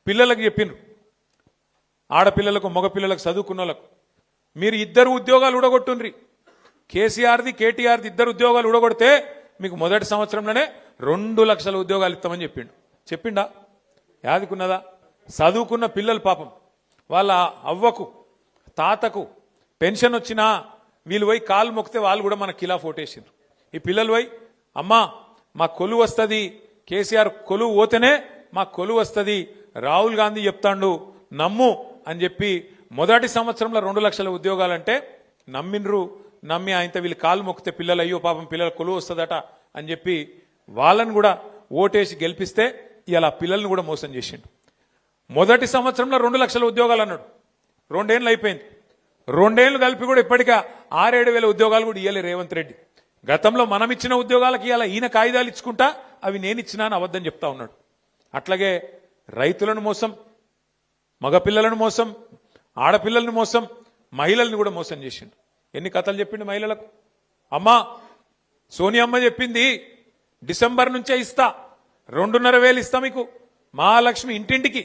పిల్లలకు చెప్పిండ్రు, ఆడపిల్లలకు మగపిల్లలకు చదువుకున్న వాళ్ళకు మీరు ఇద్దరు ఉద్యోగాలు ఊడగొట్టుండ్రి. కేసీఆర్ది కేటీఆర్ది ఇద్దరు ఉద్యోగాలు ఊడగొడితే మీకు మొదటి సంవత్సరంలోనే 2 లక్షల ఉద్యోగాలు ఇస్తామని చెప్పిండా? యాదుకున్నదా? చదువుకున్న పిల్లలు పాపం వాళ్ళ అవ్వకు తాతకు పెన్షన్ వచ్చినా వీళ్ళు పోయి కాలు మొక్కితే వాళ్ళు కూడా మన ఖిలాఫ్ ఓటేసిండ్రు. ఈ పిల్లలు పోయి అమ్మా మా కొలువు వస్తుంది, కేసీఆర్ కొలువు పోతేనే మా కొలువు వస్తుంది, రాహుల్ గాంధీ చెప్తాండు నమ్ము అని చెప్పి మొదటి సంవత్సరంలో 2 లక్షల ఉద్యోగాలంటే నమ్మిండ్రు. నమ్మి ఆయనతో వీళ్ళు కాలు మొక్కితే పిల్లలు అయ్యో పాపం పిల్లల కొలువు వస్తుందట అని చెప్పి వాళ్ళని కూడా ఓటేసి గెలిపిస్తే ఇలా పిల్లల్ని కూడా మోసం చేసిండు. మొదటి సంవత్సరంలో 2 లక్షల ఉద్యోగాలు అన్నాడు. 2 ఏళ్ళు అయిపోయింది. 2 ఏళ్ళు కలిపి కూడా ఇప్పటికే 6-7 వేల ఉద్యోగాలు కూడా ఇయ్యలే రేవంత్ రెడ్డి. గతంలో మనం ఇచ్చిన ఉద్యోగాలకి ఇలా ఈయన కాయిదాలు ఇచ్చుకుంటా అవి నేను ఇచ్చినా అని అబద్ధం చెప్తా ఉన్నాడు. అట్లాగే రైతులను మోసం, మగపిల్లలను మోసం, ఆడపిల్లలను మోసం, మహిళల్ని కూడా మోసం చేసిండు. ఎన్ని కథలు చెప్పిండు మహిళలకు. అమ్మా సోనియమ్మ చెప్పింది డిసెంబర్ నుంచే ఇస్తా, 2,500 ఇస్తా మీకు, మహాలక్ష్మి ఇంటింటికి